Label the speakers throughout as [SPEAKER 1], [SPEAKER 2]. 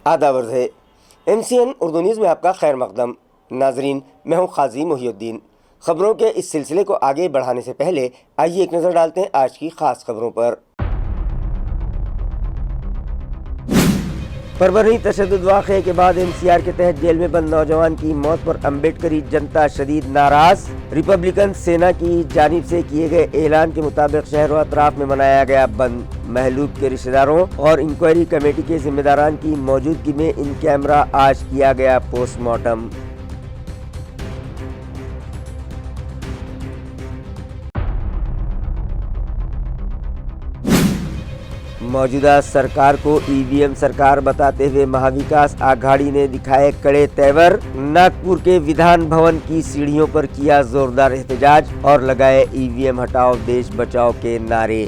[SPEAKER 1] آداب عرض ہے MCN اردو نیوز میں آپ کا خیر مقدم۔ ناظرین، میں ہوں قاضی محی الدین۔ خبروں کے اس سلسلے کو آگے بڑھانے سے پہلے آئیے ایک نظر ڈالتے ہیں آج کی خاص خبروں پر۔ پربھنی تشدد واقعے کے بعد MCR کے تحت جیل میں بند نوجوان کی موت پر امبیڈکری جنتا شدید ناراض۔ ریپبلکن سینا کی جانب سے کیے گئے اعلان کے مطابق شہر و اطراف میں منایا گیا بند۔ مہلوک کے رشتہ داروں اور انکوائری کمیٹی کے ذمہ داران کی موجودگی میں ان کیمرہ آج کیا گیا پوسٹ مارٹم۔ موجودہ سرکار کو EVM سرکار بتاتے ہوئے مہاوکاس آگھاڑی نے دکھائے کڑے تیور۔ ناگپور کے ودھان بھون کی سیڑھیوں پر کیا زوردار احتجاج اور لگائے EVM ہٹاؤ دیش بچاؤ کے نعرے۔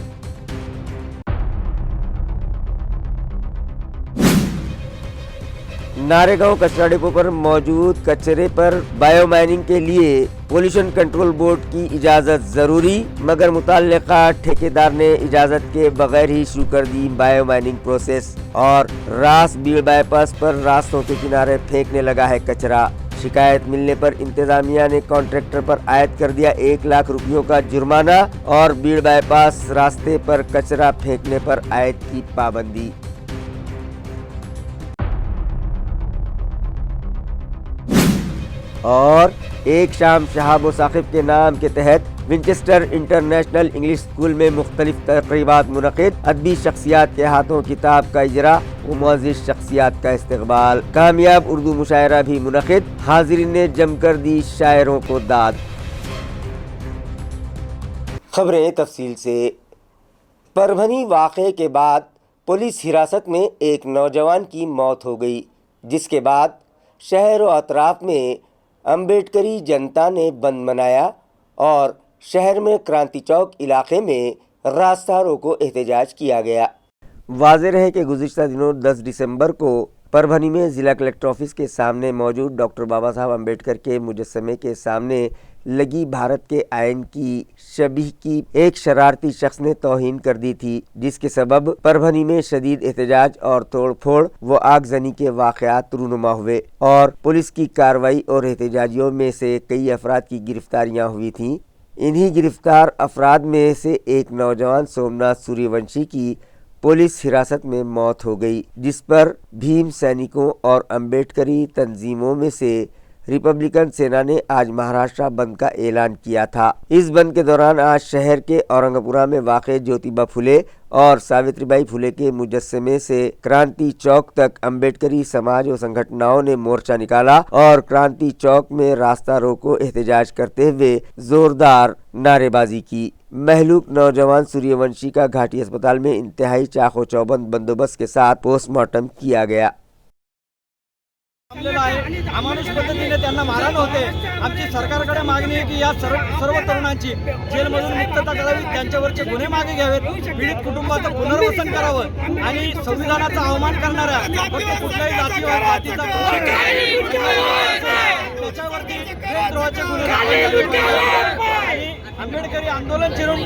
[SPEAKER 1] ناریگاؤں کچرا ڈپو پر موجود کچرے پر بایو مائننگ کے لیے پولوشن کنٹرول بورڈ کی اجازت ضروری، مگر متعلقہ ٹھیکیدار نے اجازت کے بغیر ہی شروع کر دی بایو مائننگ پروسیس۔ اور راس بیڑ بائی پاس پر راستوں کے کنارے پھینکنے لگا ہے کچرا۔ شکایت ملنے پر انتظامیہ نے کانٹریکٹر پر عائد کر دیا 1 لاکھ روپیوں کا جرمانہ اور بیڑ بائی پاس راستے پر کچرا پھینکنے پر عائد کی پابندی۔ اور ایک شام شہاب و ثاقب کے نام کے تحت ونچسٹر انٹرنیشنل انگلش اسکول میں مختلف تقریبات منعقد۔ ادبی شخصیات کے ہاتھوں کتاب کا اجرا و معزز شخصیات کا استقبال۔ کامیاب اردو مشاعرہ بھی منعقد، حاضرین نے جم کر دی شاعروں کو داد۔ خبریں تفصیل سے۔ پربھنی واقعے کے بعد پولیس حراست میں ایک نوجوان کی موت ہو گئی، جس کے بعد شہر و اطراف میں امبیڈکری جنتا نے بند منایا اور شہر میں کرانتی چوک علاقے میں راستہ روکو احتجاج کیا گیا۔ واضح رہے کہ گزشتہ دنوں 10 دسمبر کو پربھنی میں ضلع کلکٹر آفس کے سامنے موجود ڈاکٹر بابا صاحب امبیڈکر کے مجسمے کے سامنے لگی بھارت کے آئین کی شبیہ کی ایک شرارتی شخص نے توہین کر دی تھی، جس کے سبب پربھنی میں شدید احتجاج اور توڑ پھوڑ و آگزنی کے واقعات رونما ہوئے اور پولیس کی کارروائی اور احتجاجیوں میں سے کئی افراد کی گرفتاریاں ہوئی تھیں۔ انہی گرفتار افراد میں سے ایک نوجوان سومناتھ سوریہ ونشی کی پولیس حراست میں موت ہو گئی، جس پر بھیم سینکوں اور امبیڈکری تنظیموں میں سے ریپبلکن سینا نے آج مہاراشٹر بند کا اعلان کیا تھا۔ اس بند کے دوران آج شہر کے اورنگپورہ میں واقع جیوتیبا پھولے اور ساوتری بائی پھولے کے مجسمے سے کرانتی چوک تک امبیڈکری سماج و سنگھٹناؤں نے مورچہ نکالا اور کرانتی چوک میں راستہ روکو احتجاج کرتے ہوئے زوردار نعرے بازی کی۔ مہلوک نوجوان سوریہ ونشی کا گھاٹی اسپتال میں انتہائی چاق و چوبند بندوبست کے ساتھ پوسٹ مارٹم کیا گیا۔
[SPEAKER 2] अमानुष पद्धतीने त्यांना मारहाण होते। आमची सरकारकडे मागणी आहे की या सर्व तरुणांची जेलमधून मुक्तता करावी, त्यांच्यावरचे गुन्हे मागे घ्यावेत, पीडित कुटुंबाचं पुनर्वसन करावं आणि संविधानाचा अवमान करणाऱ्या फक्त कुठल्याही जातीचा त्याच्यावरती देशद्रोहाचे गुन्हे आणि आंबेडकरी आंदोलन चिरून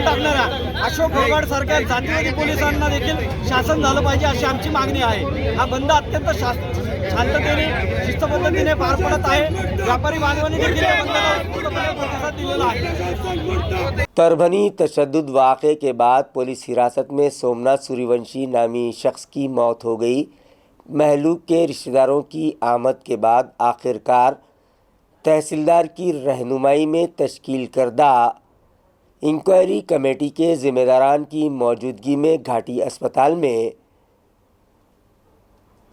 [SPEAKER 2] टाकणाऱ्या अशोक घोगाड सारख्या जातीवादी पोलिसांना देखील शासन झालं पाहिजे, अशी आमची मागणी आहे। हा बंद अत्यंत शांततेने शिस्तबद्धतेने पार पडत आहे। व्यापारी बांधवांनी देखील या बंदला पूर्णपणे प्रतिसाद दिलेला आहे।
[SPEAKER 1] پربھنی تشدد واقعے کے بعد پولیس حراست میں سومناتھ سوریہ ونشی نامی شخص کی موت ہو گئی۔ مہلوک کے رشتہ داروں کی آمد کے بعد آخرکار تحصیلدار کی رہنمائی میں تشکیل کردہ انکوائری کمیٹی کے ذمہ داران کی موجودگی میں گھاٹی اسپتال میں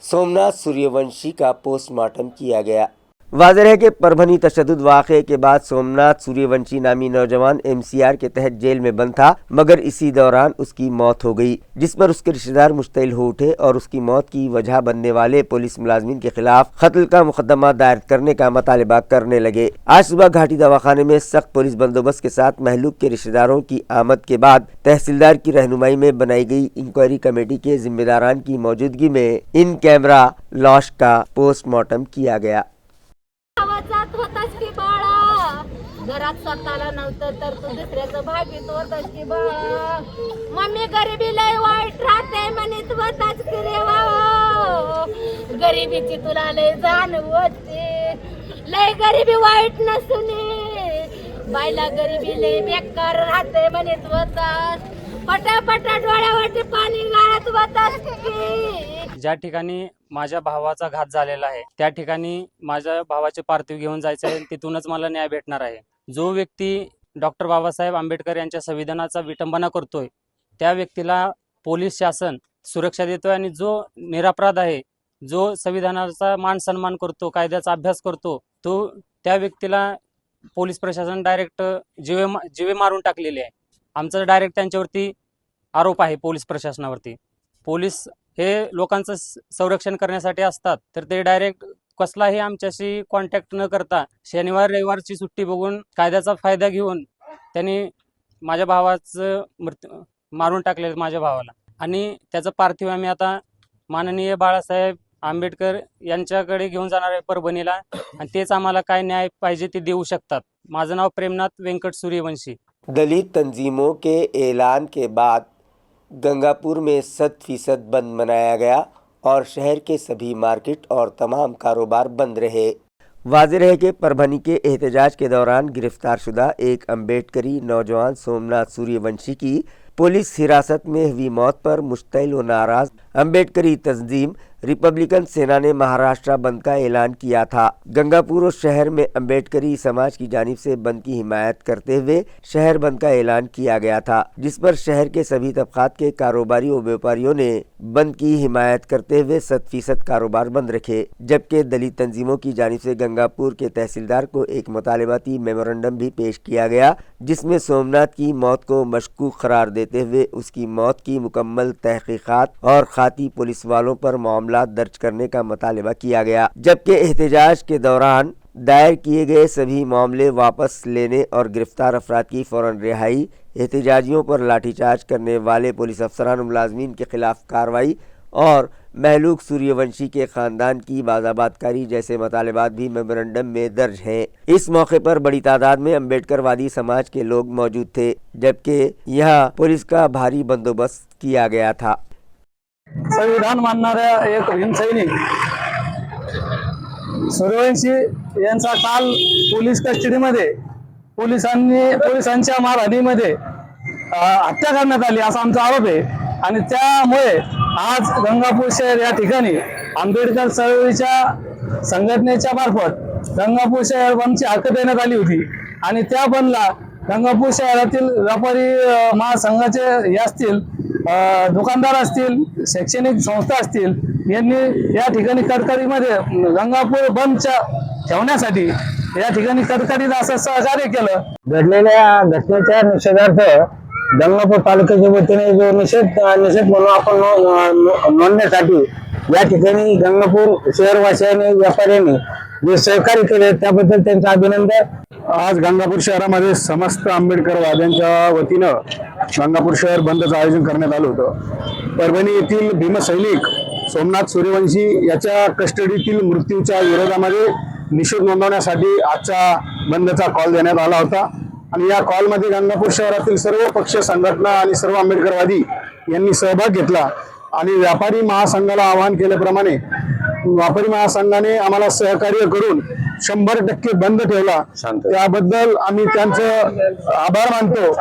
[SPEAKER 1] سومناتھ سوریہ ونشی کا پوسٹ مارٹم کیا گیا۔ واضح ہے کہ پربھنی تشدد واقعے کے بعد سومناتھ سوریہ ونشی نامی نوجوان MCR کے تحت جیل میں بند تھا، مگر اسی دوران اس کی موت ہو گئی، جس پر اس کے رشتہ دار مشتعل ہو اٹھے اور اس کی موت کی وجہ بننے والے پولیس ملازمین کے خلاف قتل کا مقدمہ دائر کرنے کا مطالبہ کرنے لگے۔ آج صبح گھاٹی دواخانے میں سخت پولیس بندوبست کے ساتھ مہلوک کے رشتہ داروں کی آمد کے بعد تحصیلدار کی رہنمائی میں بنائی گئی انکوائری کمیٹی کے ذمہ داران کی موجودگی میں ان کیمرہ لاش کا پوسٹ مارٹم کیا گیا۔
[SPEAKER 3] घरात स्वतःला नव्हतं तर तू दुसऱ्याचं भागीत होतच की बाळा. मम्मी गरिबी लय वाईट राहते म्हणत होताच की रे बाबा. गरिबीची तुला लय जाणीव होते. लय गरिबी वाईट नसुनी बायला गरिबी लय बेकार राहते म्हणत होतास. पटापटा डोळ्यावरती पाणी गाळत होतास की.
[SPEAKER 4] ज्या ठिकाणी माझ्या भावाचा घात झालेला आहे त्या ठिकाणी माझ्या भावाचे पार्थिव घेऊन जायचं आहे. तिथूनच मला न्याय भेटणार आहे. जो व्यक्ती डॉक्टर बाबासाहेब आंबेडकर यांच्या संविधानाचा विटंबना करतोय त्या व्यक्तीला पोलीस शासन सुरक्षा देतोय आणि जो निरपराध आहे, जो संविधानाचा मान सन्मान करतो, कायद्याचा अभ्यास करतो, तो त्या व्यक्तीला पोलीस प्रशासन डायरेक्ट जीवे मारून टाकलेले आहे. आमचा डायरेक्ट त्यांच्यावरती आरोप आहे पोलीस प्रशासनावरती. पोलीस हे लोकांचं संरक्षण करण्यासाठी असतात तर ते डायरेक्ट कसलाही आमच्याशी कॉन्टॅक्ट न करता शनिवार रविवारची सुट्टी बघून कायद्याचा फायदा घेऊन त्यांनी माझ्या भावाचं मृत्यू मारून टाकले माझ्या भावाला. आणि त्याचं पार्थिव आम्ही आता माननीय बाळासाहेब आंबेडकर यांच्याकडे घेऊन जाणार आहे परभणीला आणि तेच आम्हाला काय न्याय पाहिजे ते देऊ शकतात. माझं नाव प्रेमनाथ वेंकट सूर्यवंशी.
[SPEAKER 1] दलित तंजीमों के ऐलान के बाद गंगापुर में 100% बंद मनाया गया और शहर के सभी मार्केट और तमाम कारोबार बंद रहे। वाज़ेह है कि परभनी के एहतजाज के दौरान गिरफ्तार शुदा एक अम्बेडकरी नौजवान सोमनाथ सूर्यवंशी की पुलिस हिरासत में हुई मौत पर मुश्तइल व नाराज अम्बेडकरी तंजीम रिपब्लिकन सेना ने महाराष्ट्र बंद का ऐलान किया था। गंगापुर शहर में अम्बेडकरी समाज की जानिब से बंद की हिमायत करते हुए शहर बंद का ऐलान किया गया था, जिस पर शहर के सभी तबकात के कारोबारी व व्यापारियों ने बंद की हिमायत करते हुए 100% कारोबार बंद रखे। जबकि दलित तंजीमों की जानिब से गंगापुर के तहसीलदार को एक मुतालबाती मेमोरेंडम भी पेश किया गया, जिसमें सोमनाथ की मौत को मशकूक करार देते हुए उसकी मौत की मुकम्मल तहकीकात और खाती पुलिस वालों पर मामला दर्ज करने का मुतालबा किया गया। जबकि एहतजाज के दौरान दायर किए गए सभी मामले वापस लेने और गिरफ्तार अफराद की फौरन रिहाई, एहतजाजियों पर लाठीचार्ज करने वाले पुलिस अफसरान और मुलाजमीन के खिलाफ कार्रवाई और महलूक सूर्यवंशी के खानदान की बाज़ाबातकारी जैसे मुतालबात भी मेमोरेंडम में दर्ज हैं। इस मौके पर बड़ी तादाद में अम्बेडकरवादी समाज के लोग मौजूद थे, जबकि यहाँ पुलिस का भारी बंदोबस्त किया गया था।
[SPEAKER 5] संविधान मानणाऱ्या एक भीमसैनिक सूर्यवंशी यांचा काल पोलीस कस्टडीमध्ये पोलिसांच्या मारहाणीमध्ये हत्या करण्यात आली असा आमचा आरोप आहे। आणि त्यामुळे आज गंगापूर शहर या ठिकाणी आंबेडकर चळवळीच्या संघटनेच्या मार्फत गंगापूर शहर बंदची हाक देण्यात आली होती आणि त्या बंदला गंगापूर शहरातील व्यापारी महासंघाचे हे असतील, दुकानदार असतील, शैक्षणिक संस्था असतील यांनी या ठिकाणी कडकडीमध्ये गंगापूर बंदच्या ठेवण्यासाठी या ठिकाणी कडकडीत असं सहकार्य केलं। घडलेल्या घटनेच्या निषेधार्थ गंगापूर तालुक्याच्या वतीने जो निषेध म्हणून आपण नोंदण्यासाठी या ठिकाणी गंगापूर शहरवासियांनी व्यापाऱ्यांनी जे सहकार्य केले त्याबद्दल त्यांचं अभिनंदन। आज गंगापूर शहरामध्ये समस्त आंबेडकरवाद्यांच्या वतीनं गंगापूर शहर बंदचं आयोजन करण्यात आलं होतं। परभणी येथील भीमसैनिक सोमनाथ सूर्यवंशी याच्या कस्टडीतील मृत्यूच्या विरोधामध्ये निषेध नोंदवण्यासाठी आजचा बंदचा कॉल देण्यात आला होता आणि या कॉलमध्ये गंगापूर शहरातील सर्व पक्ष संघटना आणि सर्व आंबेडकरवादी यांनी सहभाग घेतला आणि व्यापारी महासंघाला आवाहन केल्याप्रमाणे व्यापारी महासंघाने आम्हाला सहकार्य करून 100% बंद ठेवला। त्याबद्दल आम्ही त्यांचं आभार मानतो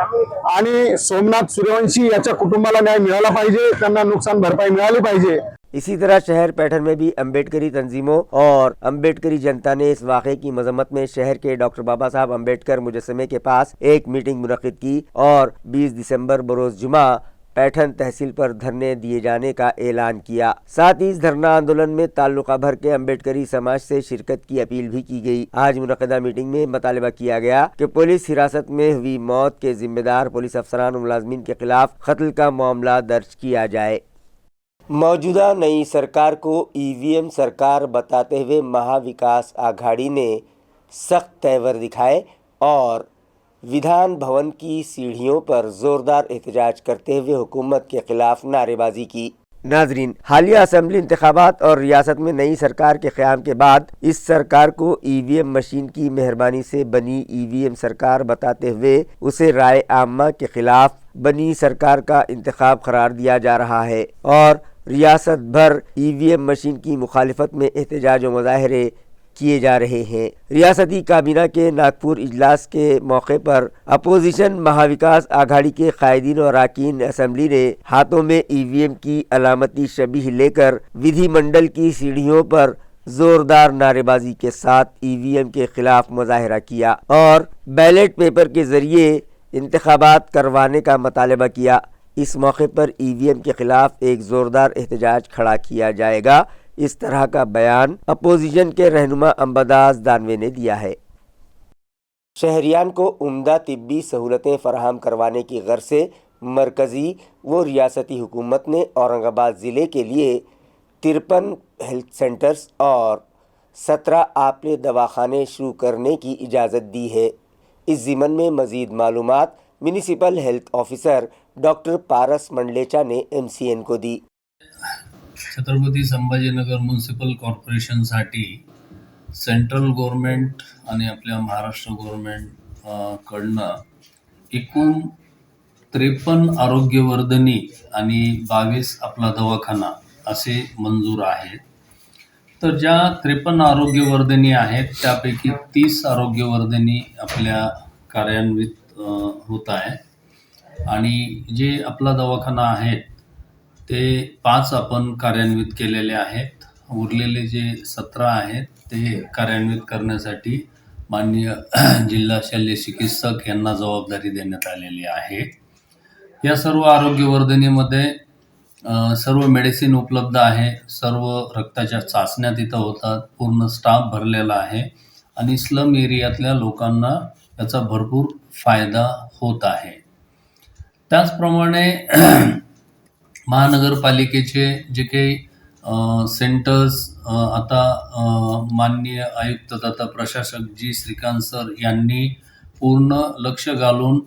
[SPEAKER 5] आणि सोमनाथ सूर्यवंशी याच्या कुटुंबाला न्याय मिळाला पाहिजे, त्यांना नुकसान भरपाई मिळाली पाहिजे।
[SPEAKER 1] इसी तरह शहर पैठण में भी अम्बेडकरी तंजीमों और अम्बेडकरी जनता ने इस वाक़े की मजम्मत में शहर के डॉक्टर बाबा साहब अम्बेडकर मुजस्समे के पास एक मीटिंग मुनक़्क़िद की और 20 दिसंबर बरोज़ जुमा पैठण तहसील पर धरने दिए जाने का ऐलान किया। साथ ही इस धरना आंदोलन में ताल्लुका भर के अम्बेडकरी समाज से शिरकत की अपील भी की गई। आज मुनक़्क़िदा मीटिंग में मुतालबा किया गया कि पुलिस हिरासत में हुई मौत के जिम्मेदार पुलिस अफसरान और मुलाजमीन के खिलाफ कत्ल का मामला दर्ज किया जाए। मौजूदा नई सरकार को ईवीएम सरकार बताते हुए महाविकास आघाड़ी ने सख्त तेवर दिखाए और विधान भवन की सीढ़ियों पर जोरदार एहतजाज करते हुए हुकूमत के खिलाफ नारेबाजी की। नाजरीन, हालिया असेंबली इंतखाबात और रियासत में नई सरकार के क़याम के बाद इस सरकार को ईवीएम मशीन की मेहरबानी से बनी ईवीएम सरकार बताते हुए उसे राय आम्मा के खिलाफ बनी सरकार का इंतखाब करार दिया जा रहा है और रियासत भर ईवीएम मशीन की मुखालिफत में एहतजाज व मुजाहरे किए जा रहे हैं। रियासती काबीना के नागपुर इजलास के मौके पर अपोजिशन महाविकास आघाड़ी के कायदीन और अरकान असेंबली ने हाथों में ईवीएम की अलामती शबीह लेकर विधिमंडल की सीढ़ियों पर जोरदार नारेबाजी के साथ ईवीएम के खिलाफ मुजाहरा किया और बैलेट पेपर के जरिए इंतखाबात करवाने का मुतालबा किया। इस मौके पर ईवीएम के खिलाफ एक जोरदार एहतजाज खड़ा किया जाएगा। इस तरह का बयान अपोजिशन के रहनुमा अंबादास दानवे ने दिया है। शहरियान को उम्दा तिब्बी सहूलतें फराहम करवाने की गर्ज से मरकज़ी व रियासती हुकूमत ने औरंगाबाद ज़िले के लिए 53 हेल्थ सेंटर्स और 17 आपले दवाखाने शुरू करने की इजाज़त दी है। इस ज़िमन में मज़ीद मालूमात municipal health officer doctor Paras Mandlecha ने MCN को दी।
[SPEAKER 6] छत्रपती संभाजीनगर म्युनिसिपल कॉर्पोरेशनसाठी सेंट्रल गव्हर्नमेंट आणि आपल्या महाराष्ट्र गव्हर्नमेंट कडनं एकूण 53 आरोग्यवर्धिनी आणि 22 आपला दवाखाना असे मंजूर आहेत। तर ज्या 53 आरोग्यवर्धिनी आहेत त्यापैकी 30 आरोग्यवर्धिनी आपल्या कार्यान्वित होत आहे आणि जे आपला दवाखाना आहेत ते 5 आपण कार्यान्वित केलेले आहेत। उरलेले जे 17 आहेत ते कार्यान्वित करण्यासाठी माननीय जिल्हा शल्य चिकित्सक यांना जबाबदारी देण्यात आलेली आहे। या सर्व आरोग्यवर्धिनीमध्ये सर्व मेडिसिन उपलब्ध आहे, सर्व रक्ताच्या चाचण्या तिथं होतात, पूर्ण स्टाफ भरलेला आहे आणि स्लम एरियातल्या लोकांना याचा भरपूर फायदा होत आहे। त्याचप्रमाणे महानगरपालिकेचे जे काही सेंटर्स आता माननीय आयुक्त तथा प्रशासक जी श्रीकांत सर यांनी पूर्ण लक्ष घालून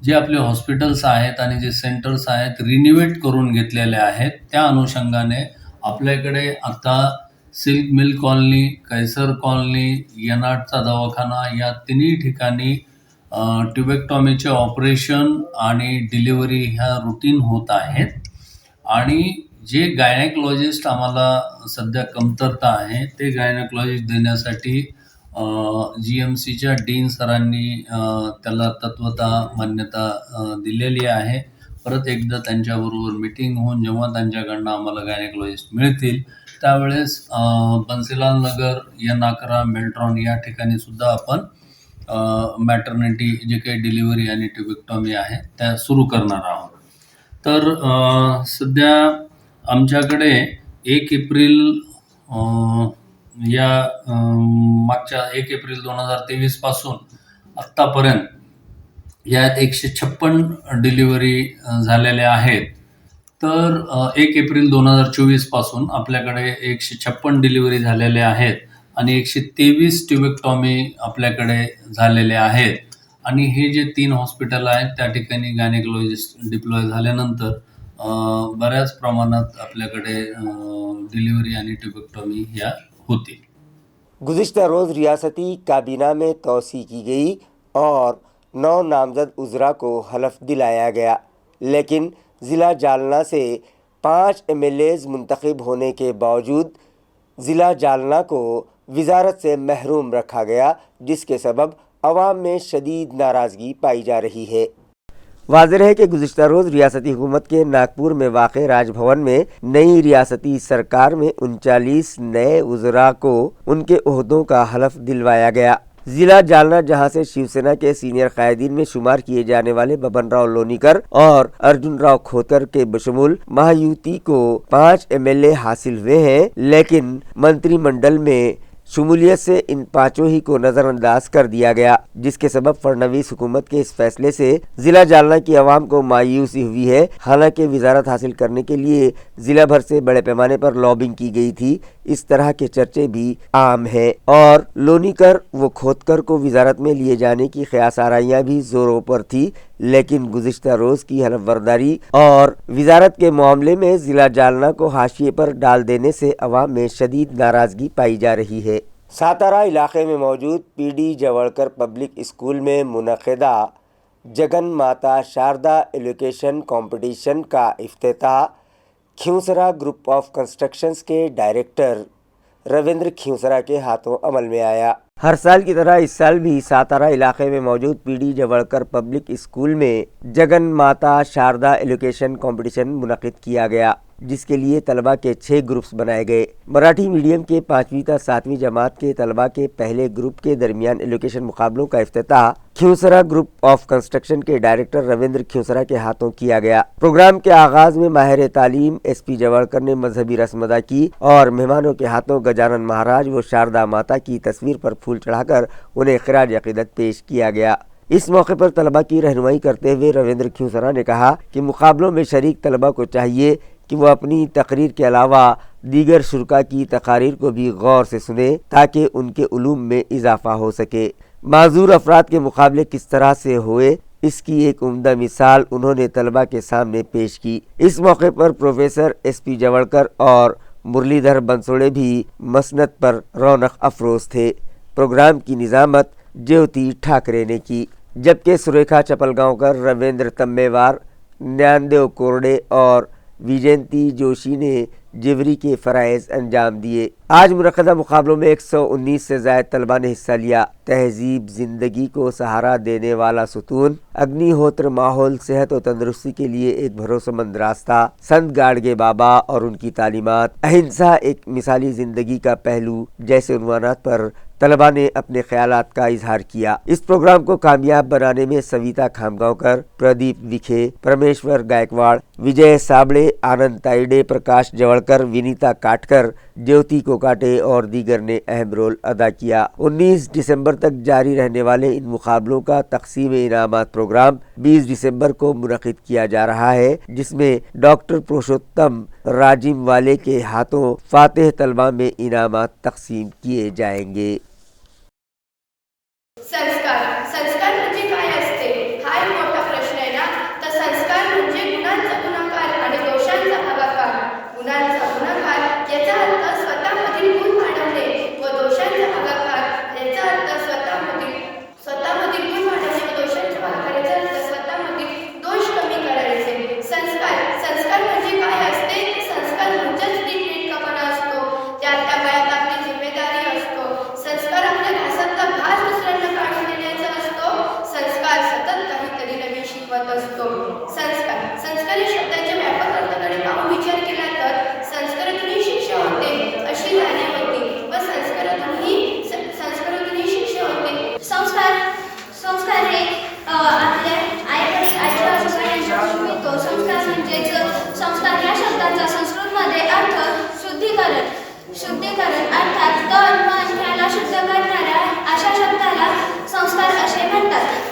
[SPEAKER 6] जे आपले हॉस्पिटल्स आहेत आणि जे सेंटर्स आहेत रिन्युवेट करून घेतलेले आहेत। त्या अनुषंगाने आपल्याकडे आता सिल्क मिल कॉलनी, कैसर कॉलनी, येनाडचा दवाखाना या तिन्ही ठिकाणी ट्युबेक्टॉमीचे ऑपरेशन आणि डिलिव्हरी ह्या रूटीन होत आहेत आणि जे गायनेकोलॉजिस्ट आम्हाला सध्या कमतरता आहे ते गायनेकोलॉजिस्ट देण्यासाठी GMCच्या डीन सरांनी त्याला तत्वता मान्यता दिलेली आहे। परत एकदा त्यांच्याबरोबर मीटिंग होऊन जेव्हा त्यांच्याकडनं आम्हाला गायनेकोलॉजिस्ट मिळतील त्यावेळेस बन्सीलाल नगर, N11, मेल्ट्रॉन या ठिकाणी सुद्धा आपण मॅटर्निटी जे काही डिलिव्हरी आणि ट्युबेक्टॉमी आहे त्या सुरू करणार आहोत। तर सध्या आमच्याकडे 1 एप्रिल या मागच्या 1 एप्रिल 2023 पासून आत्तापर्यंत यात 156 डिलिव्हरी झालेल्या आहेत। तर 1 एप्रिल 2024 पासून आपल्याकडे 156 डिलिव्हरी झालेल्या आहेत आणि 123 ट्युबेक्टॉमी आपल्याकडे झालेले आहेत आणि हे जे 3 हॉस्पिटल आहेत त्या ठिकाणी गायनेकोलॉजिस्ट डिप्लॉय झाल्यानंतर बऱ्याच प्रमाणात आपल्याकडे डिलीवरी आणि ट्यूबेक्टोमी ह्या होती।
[SPEAKER 1] गुज़िश्ता रोज़ रियासती काबीना में तोसी की गई और 9 नामजद उज़रा को हलफ दिलाया गया, लेकिन ज़िला जालना से 5 MLAs मुंतखब होने के बावजूद ज़िला जालना को वजारत से महरूम रखा गया, जिसके सबब अवाम में शदीद नाराज़गी पाई जा रही है। वाज़ेह है कि गुज़िश्ता रोज़ रियासती हुकूमत के नागपुर में वाक़े राजभवन में नई रियासती सरकार में 39 नए वज़रा को उनके ओहदों का हलफ दिलवाया गया। ज़िला जालना, जहां से शिवसेना के सीनियर कायदीन में शुमार किए जाने वाले बबन राव लोनीकर और अर्जुन राव खोतर के बशमूल महायुति को 5 MLA हासिल हुए हैं, लेकिन मंत्रिमंडल में शमूलियत से इन 5 ही को नज़रअंदाज कर दिया गया, जिसके सबब फडणवीस हुकूमत के इस फैसले से ज़िला जालना की आवाम को मायूसी हुई है। हालांकि वजारत हासिल करने के लिए ज़िला भर से बड़े पैमाने पर लॉबिंग की गई थी। इस तरह के चर्चे भी आम हैं और लोनीकर व खोतकर को वजारत में लिए जाने की क़यास आराइयाँ भी जोरों पर थी, लेकिन गुज़िश्ता रोज़ की हलफबर्दारी और वजारत के मामले में ज़िला जालना को हाशिए पर डाल देने से अवाम में शदीद नाराज़गी पाई जा रही है। सातारा इलाके में मौजूद पीडी जवड़कर पब्लिक स्कूल में मुनक़िदा जगन माता शारदा एजुकेशन कंपटीशन का इफ्तिताह खिंवसरा ग्रुप ऑफ कंस्ट्रक्शंस के डायरेक्टर रविंद्र खिंवसरा के हाथों अमल में आया। हर साल की तरह इस साल भी सातारा इलाके में मौजूद पीडी जवड़कर पब्लिक स्कूल में जगन माता शारदा एजुकेशन कंपटीशन मुनक़िद किया गया, जिसके लिए तलबा के 6 ग्रुप्स बनाए गए। मराठी मीडियम के 5वीं से 7वीं जमात के तलबा के पहले ग्रुप के दरमियान एजुकेशन मुकाबलों का इफ्तिताह खिंवसरा ग्रुप ऑफ कंस्ट्रक्शन के डायरेक्टर रविंद्र खिंवसरा के हाथों किया गया। प्रोग्राम के आगाज में माहिर तालीम SP जवड़कर ने मजहबी रस्म अदा की और मेहमानों के हाथों गजानन महाराज व शारदा माता की तस्वीर पर फूल चढ़ाकर उन्हें खिराज अक़ीदत पेश किया गया। इस मौके पर तलबा की रहनुमाई करते हुए रविंद्र खिंवसरा ने कहा कि मुकाबलों में शरीक तलबा को चाहिए कि वह अपनी तकरीर के अलावा दीगर शुरका की तकारीर को भी गौर से सुने ताकि उनके उलूम में इजाफा हो सके। माजूर अफराद के मुकाबले किस तरह से हुए, इसकी एक उम्दा मिसाल उन्होंने तलबा के सामने पेश की। इस मौके पर प्रोफेसर SP जवड़कर और मुरलीधर बंसोड़े भी मसनद पर रौनक अफरोज थे। प्रोग्राम की निज़ामत ज्योति ठाकरे ने की, जबकि सुरेखा चपलगांवकर, रविंद्र तम्मेवार, ज्ञानदेव कोरडे और विजयंती जोशी ने जिवरी के फ़राइज़ अंजाम दिए। आज मुनक़दा मुकाबलों में 119 से ज़ायद तलबा ने हिस्सा लिया। तहजीब ज़िंदगी को सहारा देने वाला सुतून, अग्निहोत्र माहौल, सेहत और तंदुरुस्ती के लिए एक भरोसेमंद रास्ता, संत गाड़गे बाबा और उनकी तालीमात, अहिंसा एक मिसाली ज़िंदगी का पहलू जैसे उन्वानात पर तलबा ने अपने ख्यालात का इजहार किया। इस प्रोग्राम को कामयाब बनाने में सविता खामगांवकर, प्रदीप विखे, परमेश्वर गायकवाड़, विजय साबड़े, आनंद ताइडे, प्रकाश जवड़कर, विनीता काटकर, ज्योति कोकाटे और दीगर ने अहम रोल अदा किया। 19 दिसंबर तक जारी रहने वाले इन मुकाबलों का तकसीम इनामात प्रोग्राम 20 दिसंबर को मुनक़िद किया जा रहा है, जिसमें डॉक्टर पुरुषोत्तम राजिम वाले के हाथों फातेह तलबा में इनामात तकसीम किए जाएंगे।
[SPEAKER 7] संस्कार म्हणजे काय असते हा एक मोठा प्रश्न आहे ना। तर संस्कार म्हणजे गुणांचा गुणाकार आणि दोषांचा भागाकार। गुणांचा गुणाकार याचा अर्थ स्वतःमधील गुण वाढवणे व दोषांचा भागाकार याचा अर्थ स्वतःमधील गुण वाढवणे व दोषांचा भागाकार याचा अर्थ स्वतःमधील दोष कमी करायचे। संस्कार म्हणजे काय असते? संस्कार म्हणजेच नीटनेटकेपणा असतो, त्या वयात आपली जिम्मेदारी असतो। संस्कार आपल्या घासातला घास दुसऱ्यांना काढून देण्याचा असतो। संस्कार सतत काहीतरी नवीन शिकवत असतो। संस्कार या शब्दाच्या व्यापक अर्थाकडे पाहून विचार केला तर संस्कारातून ही शिक्षा होते अशी जाणीव होती व संस्कारातून ही शिक्षा होते। संस्कार हे आपल्या आईवडील आजी आजोबा यांच्याकडून मिळतो। संस्कार म्हणजेच संस्कार या शब्दाचा संस्कृतमध्ये अर्थ शुद्धीकरण अर्थात तन मन याला शुद्ध करणाऱ्या अशा शब्दाला संस्कार असे म्हणतात।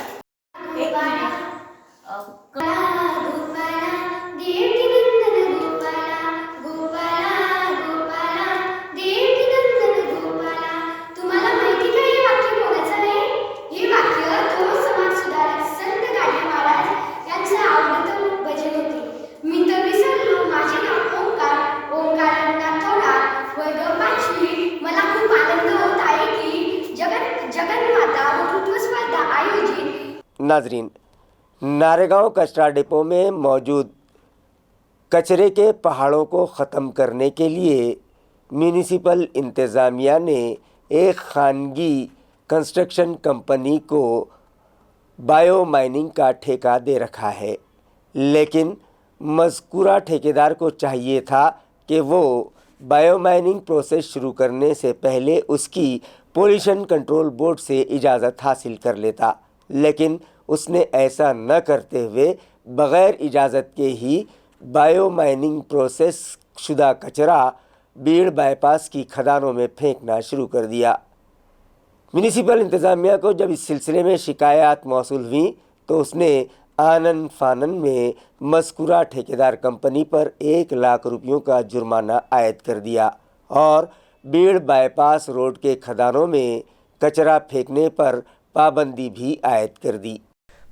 [SPEAKER 7] तुम्हाला माहिती का हे वाक्य कोणाचं आहे? हे वाक्य थोर समाज सुधारक संत गाडगे महाराज यांचं आवडतं भजन होते। मी तर विसरलो माझे नाव ओंकार थोडा वर्ग 5वी। मला खूप आनंद होत आहे की जगन्माता वक्तृत्व स्पर्धा आयोजित।
[SPEAKER 1] नाजरीन, नारेगांव कचरा डिपो में मौजूद कचरे के पहाड़ों को ख़त्म करने के लिए म्यूनिसिपल इंतज़ामिया ने एक खानगी कंस्ट्रक्शन कंपनी को बायो माइनिंग का ठेका दे रखा है, लेकिन मज़कूरा ठेकेदार को चाहिए था कि वो बायो माइनिंग प्रोसेस शुरू करने से पहले उसकी पोल्यूशन कंट्रोल बोर्ड से इजाज़त हासिल कर लेता, लेकिन उसने ऐसा न करते हुए बग़ैर इजाज़त के ही बायो माइनिंग प्रोसेस शुदा कचरा बीड़ बाईपास की खदानों में फेंकना शुरू कर दिया। म्यूनिसिपल इंतज़ामिया को जब इस सिलसिले में शिकायत मौसूल हुई तो उसने आनन फानन में मज़कूरा ठेकेदार कंपनी पर 1 लाख रुपयों का जुर्माना आयद कर दिया और बीड़ बाईपास रोड के खदानों में कचरा फेंकने पर पाबंदी भी आयद कर दी।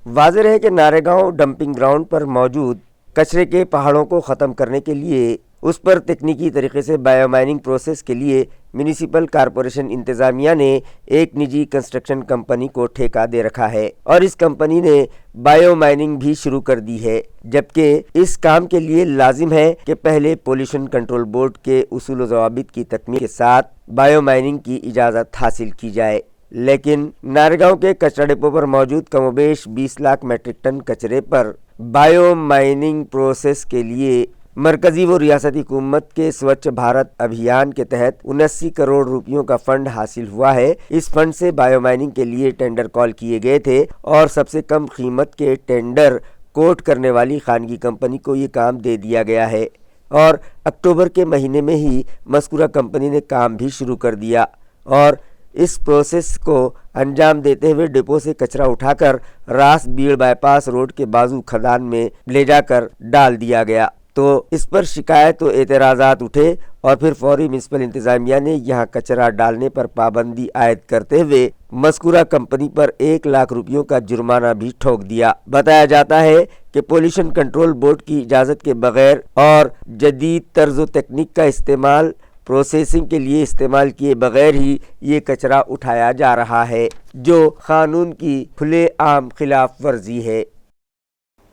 [SPEAKER 1] वाज़ेह है कि नारेगांव डंपिंग ग्राउंड पर मौजूद कचरे के पहाड़ों को ख़त्म करने के लिए उस पर तकनीकी तरीके से बायोमाइनिंग प्रोसेस के लिए म्यूनिसिपल कॉरपोरेशन इंतज़ामिया ने एक निजी कंस्ट्रक्शन कंपनी को ठेका दे रखा है और इस कंपनी ने बायोमाइनिंग भी शुरू कर दी है, जबकि इस काम के लिए लाजिम है कि पहले पोल्यूशन कंट्रोल बोर्ड के उसूल व ज़वाबित की तकमील के साथ बायोमाइनिंग की इजाज़त हासिल की जाए। लेकिन नारेगांव के कचरा डिपो पर मौजूद कमोबेश 20 लाख मेट्रिक टन कचरे पर बायोमाइनिंग प्रोसेस के लिए मरकजी व रियासती हुकूमत के स्वच्छ भारत अभियान के तहत 79 करोड़ रुपयों का फंड हासिल हुआ है। इस फंड से बायोमाइनिंग के लिए टेंडर कॉल किए गए थे और सबसे कम कीमत के टेंडर कोट करने वाली खानगी कंपनी को ये काम दे दिया गया है और अक्टूबर के महीने में ही मज़कूरा कंपनी ने काम भी शुरू कर दिया और इस प्रोसेस को अंजाम देते हुए डिपो से कचरा उठाकर रास बीड़ बाईपास रोड के बाजू खदान में ले जाकर डाल दिया गया। तो इस पर शिकायत व एतराज़ात उठे और फिर फौरी म्युनिसिपल इंतज़ामिया ने यहाँ कचरा डालने पर पाबंदी आयद करते हुए मज़कूरा कंपनी पर 1 लाख रुपयों का जुर्माना भी ठोक दिया। बताया जाता है कि पोल्यूशन कंट्रोल बोर्ड की इजाज़त के बगैर और जदीद तर्ज़ तकनीक का इस्तेमाल प्रोसेसिंग के लिए इस्तेमाल किए बगैर ही ये कचरा उठाया जा रहा है, जो कानून की खुले आम खिलाफ वर्जी है।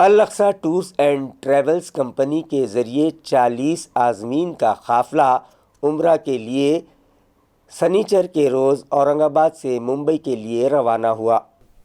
[SPEAKER 1] अल-अक़सा टूर्स एंड ट्रैवल्स कंपनी के ज़रिए 40 आज़मीन का काफ़िला उम्रा के लिए सनीचर के रोज़ औरंगाबाद से मुंबई के लिए रवाना हुआ।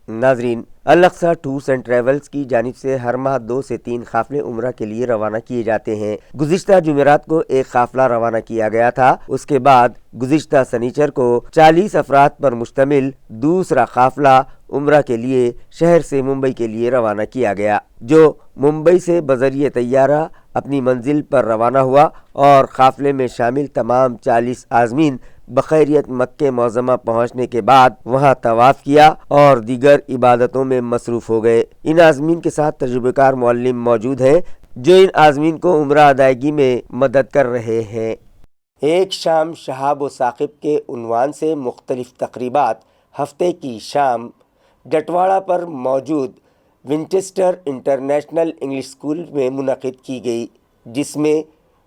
[SPEAKER 1] नाजरीन, अल-अक़सा टूर्स एंड ट्रैवल्स की जानिब से हर माह 2 से 3 काफ़िले उम्रा के लिए रवाना किए जाते हैं। गुज़िश्ता जुमेरात को एक काफ़िला रवाना किया गया था। उसके बाद गुज़िश्ता सनीचर को 40 अफराद पर मुश्तमिल दूसरा काफ़िला उम्रा के लिए शहर से मुंबई के लिए रवाना किया गया, जो मुंबई से बज़रिए तैयारा अपनी मंजिल पर रवाना हुआ और काफ़िले में शामिल तमाम 40 आज़मीन बखैरियत मक्के मौज़मा पहुँचने के बाद वहाँ तवाफ़ किया और दीगर इबादतों में मसरूफ़ हो गए। इन आज़मीन के साथ तजुर्बेकार मुअल्लिम मौजूद हैं जो इन आज़मीन को उम्रा अदायगी में मदद कर रहे हैं। एक शाम शहाब व साक़िब के उन्वान से मुख्तलिफ तक़रीबात हफ्ते की शाम जटवाड़ा पर मौजूद विंचेस्टर इंटरनेशनल इंग्लिश स्कूल में मुनक़िद की गई, जिसमें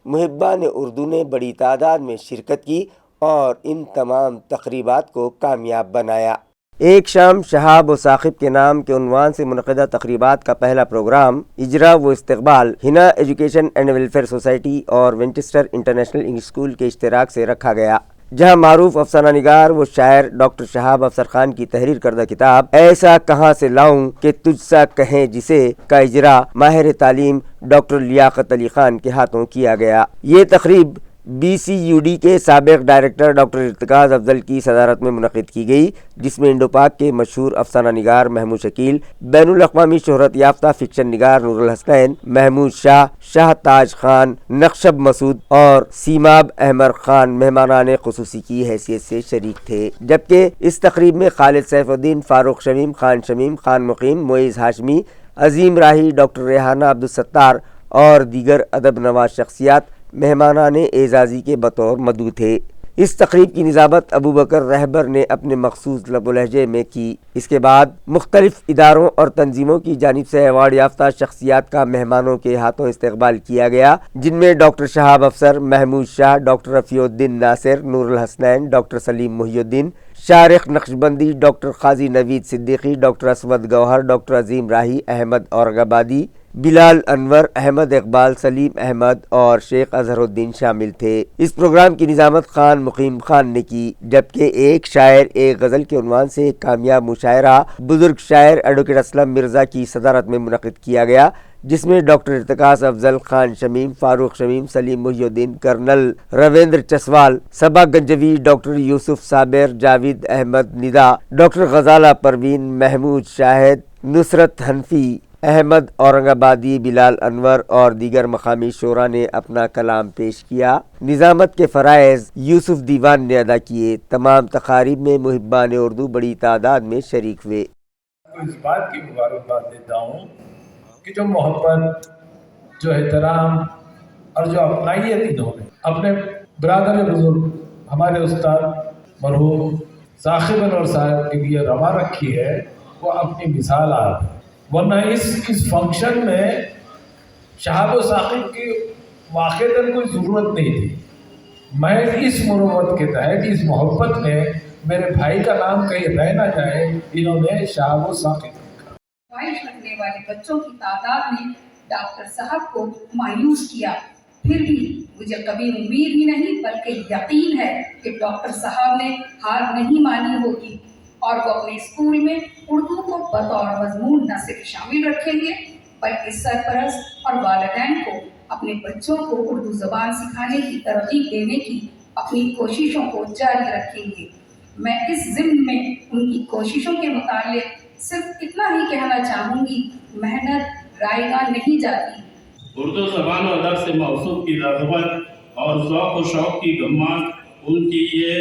[SPEAKER 1] मुहिब्बान उर्दू ने बड़ी तादाद में शिरकत की और इन तमाम तक़रीबात को कामयाब बनाया। एक शाम शहाब व साक़िब के नाम के उन्वान से मुनक़िदा तक़रीबात का पहला प्रोग्राम इजरा व इस्तक़बाल Hina education and welfare society और विंचेस्टर इंटरनेशनल इंग्लिश स्कूल के इश्तिराक से रखा गया, जहाँ मारूफ अफसाना निगार व शायर डॉक्टर शहाब अफसर खान की तहरीर करदा किताब ऐसा कहाँ से लाऊं कि तुझसा कहें जिसे का इजरा माहिर तालीम डॉक्टर लियाकत अली खान के हाथों किया गया। ये तकरीब BCUD के साबिक़ डायरेक्टर डॉक्टर इर्तिकाज़ अफजल की सदारत में मुनक़िद की गई, जिसमें इंडोपाक के मशहूर अफसाना निगार महमूद शकील, बैनुल अक़वामी शोहरत याफ्ता फ़िक्शन निगार नूरुल हसनैन, महमूद शाह, शाह ताज खान, नक्शब मसूद और सीमाब अहमद खान मेहमानाने ख़ुसूसी की हैसियत से शरीक थे। जबकि इस तक़रीब में खालिद सैफुद्दीन, फ़ारूक शमीम, खान मुक़ीम, मोइज़ हाशमी, अज़ीम राही, डॉक्टर रेहाना अब्दुल सत्तार और दीगर अदब नवाज शख्सियात मेहमानाने एजाज़ी के बतौर मदऊ थे। इस तकरीब की निज़ामत अबू बकर रहबर ने अपने मखसूस लबो लहजे में की। इसके बाद मुख्तलिफ इदारों और तंजीमों की जानिब से अवार्ड याफ्ता शख्सियात का मेहमानों के हाथों इस्तकबाल किया गया, जिनमें doctor Shahab Afsar, Mahmood Shah, doctor Rafiuddin Nasir, Noorul Hasnain, doctor Salim Muhiyuddin, Shariq Naqshbandi, doctor Qazi Naveed Siddiqui, doctor Aswad Gauhar, doctor Azeem Rahi, Ahmed Aurangabadi, Bilal Anwar, Ahmed Iqbal, Salim Ahmed और शेख अजहरुद्दीन शामिल थे। इस प्रोग्राम की निज़ामत खान मुक़ीम खान ने की, जबकि एक शायर एक गज़ल के उन्वान से एक कामयाब मुशायरा बुज़ुर्ग शायर एडवोकेट असलम मिर्ज़ा की सदारत में मुनक़िद किया गया, जिसमें डॉक्टर इर्तिकाज़ अफजल, खान शमीम, फ़ारूक शमीम, सलीम मुहियुद्दीन, कर्नल रविंद्र चसवाल, सबा गंजवी, डॉक्टर यूसुफ साबिर, जावेद अहमद निदा, डॉक्टर गजाला परवीन, महमूद शाहिद, नुसरत हनफी, अहमद औरंगाबादी, बिलाल अनवर और दीगर मकामी शोरा ने अपना कलाम पेश किया। निज़ामत के फ़राइज़ यूसुफ दीवान ने अदा किए। तमाम तकारीब में मुहिब्बान उर्दू बड़ी तादाद में शरीक हुए।
[SPEAKER 8] इस बात की मुबारकबाद देता हूँ कि जो मोहब्बत, जो एहतराम और जो अपनाइयत इन्होंने अपने ब्रादर बुजुर्ग हमारे उस्ताद मरहूम साखिबन और साहब के लिए रवा रखी है वो अपनी मिसाल आप है। वरना इस फंक्शन में शहाब व साकिब की वाक़ईतन कोई ज़रूरत नहीं थी। मैं इस मुरव्वत के तहत, इस मोहब्बत में मेरे भाई का नाम कहीं रह ना जाए, इन्होंने शहाब व साकिब
[SPEAKER 9] ख्वाहिश रखने वाले बच्चों की तादाद ने डॉक्टर साहब को मायूस किया। फिर भी मुझे कभी उम्मीद ही नहीं बल्कि यकीन है कि डॉक्टर साहब ने हार नहीं मानी होगी और वो अपने स्कूल में उर्दू को बतौर मजमून न सिर्फ शामिल रखेंगे बल्कि सरपरस्त और वालिदैन को अपने बच्चों को उर्दू ज़बान सिखाने की तरगीब देने की अपनी कोशिशों को जारी रखेंगे। मैं इस ज़िम्न में उनकी कोशिशों के मुतालिक सिर्फ इतना ही कहना चाहूँगी, मेहनत रायगा नहीं जाती।
[SPEAKER 10] उर्दू ज़बान व अदब से मौसूफ की रग़बत और ज़ौक़ व शौक़ की गम्मात उनकी ये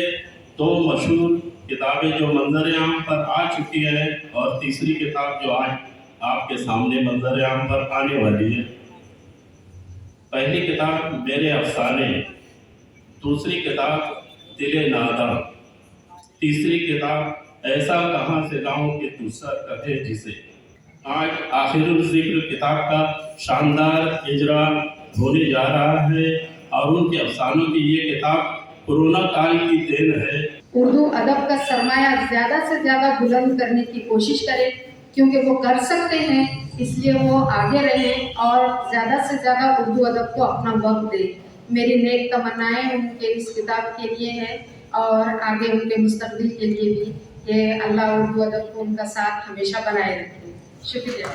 [SPEAKER 10] दो मशहूर किताबें जो मंजर आम पर आ चुकी है और तीसरी किताब जो आज आपके सामने मंजर आम पर आने वाली है। पहली किताब मेरे अफसाने, दूसरी किताब दिले नादा, तीसरी किताब ऐसा कहाँ से लाऊं कि दूसरा कहे जिसे। आज आखिरुल ज़िक्र किताब का शानदार इजरा होने जा रहा है और उनके अफसानों की ये किताब कोरोना काल की देन है।
[SPEAKER 11] उर्दू अदब का सरमाया ज़्यादा से ज़्यादा बुलंद करने की कोशिश करें, क्योंकि वो कर सकते हैं, इसलिए वो आगे रहें और ज़्यादा से ज़्यादा उर्दू अदब को अपना वक्त दें। मेरी नेक तमन्नाएं उनके इस किताब के लिए हैं और आगे उनके मुस्तकबिल के लिए भी कि अल्लाह उर्दू अदब को उनका साथ हमेशा बनाए रखे। शुक्रिया।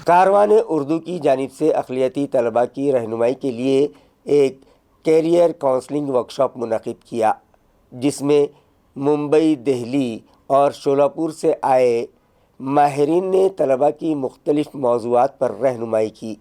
[SPEAKER 1] कारवान उर्दू की जानिब से अक़लियती तलबा की रहनुमाई के लिए एक कैरियर काउंसलिंग वर्कशॉप मुनक़िद किया, जिसमें मुंबई, दिल्ली और शोलापुर से आए माहिरीन ने तलबा की मुख्तलिफ मौज़ूआत पर रहनुमाई की।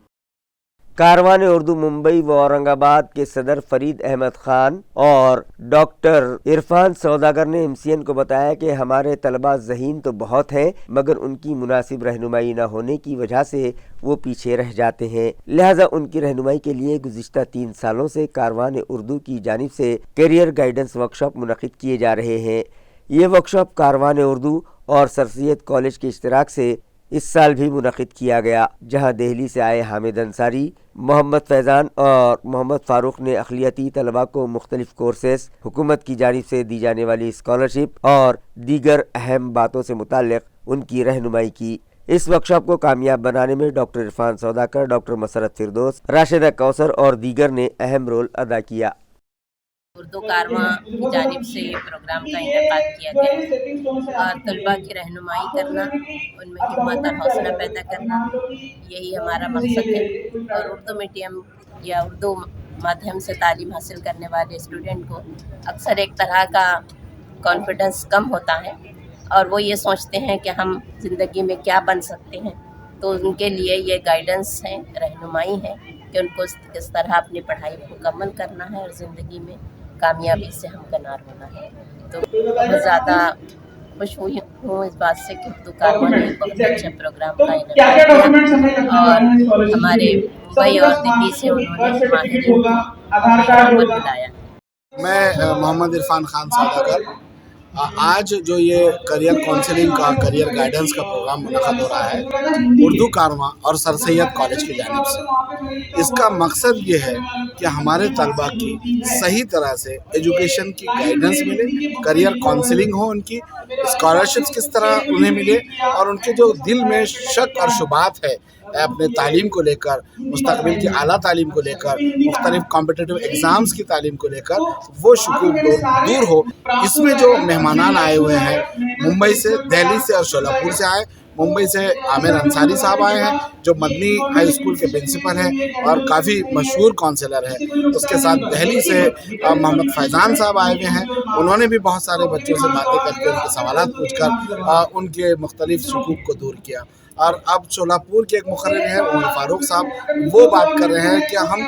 [SPEAKER 1] कारवान उर्दू मुंबई व औरंगाबाद के सदर फरीद अहमद ख़ान और डॉक्टर इरफान सौदागर ने MCN को बताया कि हमारे तलबा ज़हीन तो बहुत हैं, मगर उनकी मुनासिब रहनुमाई न होने की वजह से वो पीछे रह जाते हैं। लिहाजा उनकी रहनुमाई के लिए गुज़िश्ता 3 सालों से कारवान उर्दू की जानिब से कैरियर गाइडेंस वर्कशॉप मुनक़िद किए जा रहे हैं। ये वर्कशॉप कारवान उर्दू और सर सैयद कॉलेज के इश्तिराक से इस साल भी मुनक़िद किया गया, जहां दिल्ली से आए हामिद अंसारी, मोहम्मद फैज़ान और मोहम्मद फ़ारूक ने अक़लियती तलबा को मुख्तलिफ कोर्सेस, हुकूमत की जानिब से दी जाने वाली स्कॉलरशिप और दीगर अहम बातों से मुताल्लिक़ उनकी रहनुमाई की। इस वर्कशॉप को कामयाब बनाने में डॉक्टर इरफान सौदाकर, डॉक्टर मसरत फिरदौस, राशिदा कौसर और दीगर ने अहम रोल अदा किया।
[SPEAKER 12] उर्दू कारवां की जानिब से ये प्रोग्राम का इनेकाद किया गया और तलबा की रहनुमाई करना, उनमें हिम्मत और हौसला पैदा करना, यही हमारा मकसद है। और उर्दू मीडियम या उर्दू माध्यम से तालीम हासिल करने वाले स्टूडेंट को अक्सर एक तरह का कॉन्फिडेंस कम होता है और वो ये सोचते हैं कि हम ज़िंदगी में क्या बन सकते हैं। तो उनके लिए ये गाइडेंस है, रहनुमाई है कि उनको किस तरह अपनी पढ़ाई को मुकम्मल करना है और ज़िंदगी में कामयाबी से हमकनार होना है। तो बहुत ज़्यादा खुश हुई हूँ इस बात से कि उर्दू कारवां ने बहुत अच्छे प्रोग्राम का इनेकाद किया और हमारे मुंबई और दिल्ली से उन्होंने माहिरीन को अपने यहाँ पर बुलाया।
[SPEAKER 13] मैं मोहम्मद इरफान ख़ान सौदागर, आज जो ये करियर काउंसलिंग का, करियर गाइडेंस का प्रोग्राम मुनक़िद हो रहा है उर्दू कारवां और सर सैयद कॉलेज की जानिब से, इसका मकसद ये है कि हमारे तलबा की सही तरह से एजुकेशन की गाइडेंस मिले, करियर काउंसलिंग हो, उनकी स्कॉलरशिप्स किस तरह उन्हें मिले और उनके जो दिल में शक और शुबात है अपने तालीम को लेकर, मुस्तक़बिल की आला तालीम को लेकर, मुख्तलिफ कॉम्पिटिटिव एग्ज़ाम्स की तालीम को लेकर, वो शकूक दूर हो। इसमें जो मेहमानान आए हुए हैं मुंबई से, दिल्ली से और शोलापुर से आए। मुंबई से आमिर अंसारी साहब आए हैं जो मदनी हाई स्कूल के प्रिंसिपल हैं और काफ़ी मशहूर काउंसलर हैं। उसके साथ दिल्ली से मोहम्मद फैज़ान साहब आए हुए हैं, उन्होंने भी बहुत सारे बच्चों से बातें करके उनके सवालात पूछकर उनके मुख्तलिफ शकूक को दूर किया। और अब शोलापुर के एक मुखर्रिर हैं उमर फ़ारूक साहब, वो बात कर रहे हैं कि हम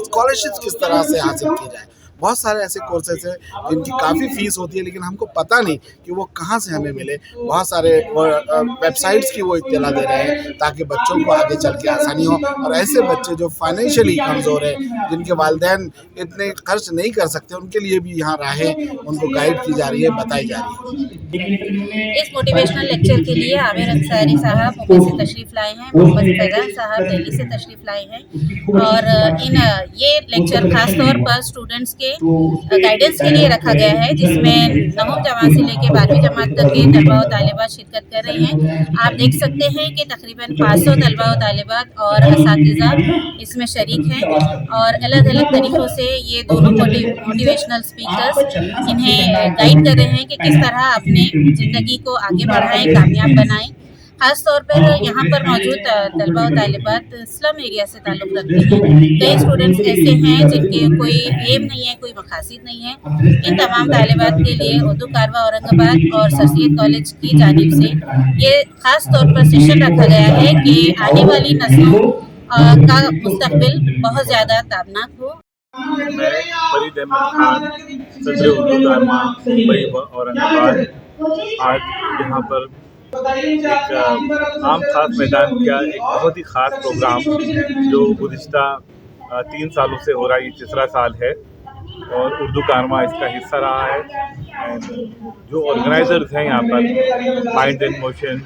[SPEAKER 13] स्कॉलरशिप किस तरह से हासिल की जाए। बहुत सारे ऐसे कोर्सेज हैं जिनकी काफ़ी फीस होती है, लेकिन हमको पता नहीं कि वो कहाँ से हमें मिले। बहुत सारे वेबसाइट्स की वो इत्तला दे रहे हैं ताकि बच्चों को आगे चल के आसानी हो, और ऐसे बच्चे जो फाइनेंशियली कमज़ोर हैं, जिनके वालिदैन इतने खर्च नहीं कर सकते, उनके लिए भी यहाँ राहें उनको गाइड की जा रही है, बताई जा रही है।
[SPEAKER 12] इस मोटिवेशनल लेक्चर के लिए आमिर अंसारी साहब मुंबई से तशरीफ़ लाए हैं, मोहम्मद फैज़ान साहब दिल्ली से तशरीफ़ लाए हैं, और ये लेक्चर खास तौर पर स्टूडेंट्स के गाइडेंस के लिए रखा गया है, जिसमें नवम जमात से लेकर 12वीं जमात तक के तलबा और तालिबात शिरकत कर रहे हैं। आप देख सकते हैं कि तकरीबन 500 तलबा और तालिबात और असातिज़ा इसमें शरीक हैं, और अलग अलग तरीक़ों से ये दोनों मोटिवेशनल स्पीकर्स इन्हें गाइड कर रहे हैं कि किस तरह अपने ज़िंदगी को आगे बढ़ाएं, कामयाब बनाएं। खास तौर पर यहाँ पर मौजूद तलबा और तालिबात स्लम एरिया से ताल्लुक़ रखते हैं। कई स्टूडेंट्स ऐसे हैं जिनके कोई एम नहीं है, कोई मकासद नहीं है। इन तमाम तालिबात के लिए उर्दू कारवा औरंगाबाद और सर सैयद कॉलेज की जानिब से ये ख़ास तौर पर सेशन रखा गया है कि आने वाली नस्लों का मुस्तकबिल बहुत ज़्यादा ताबनाक हो।
[SPEAKER 14] मैं फरीद अहमद खान, सदर उर्दू कारवा मुंबई व औरंगाबाद, आज यहाँ पर एक आम खास मैदान का एक बहुत ही ख़ास प्रोग्राम जो गुज़िश्ता 3 सालों से हो रहा है, ये तीसरा साल है, और उर्दू कारवा इसका हिस्सा रहा है। जो ऑर्गेनाइजर्स हैं यहाँ पर माइंड एंड मोशन,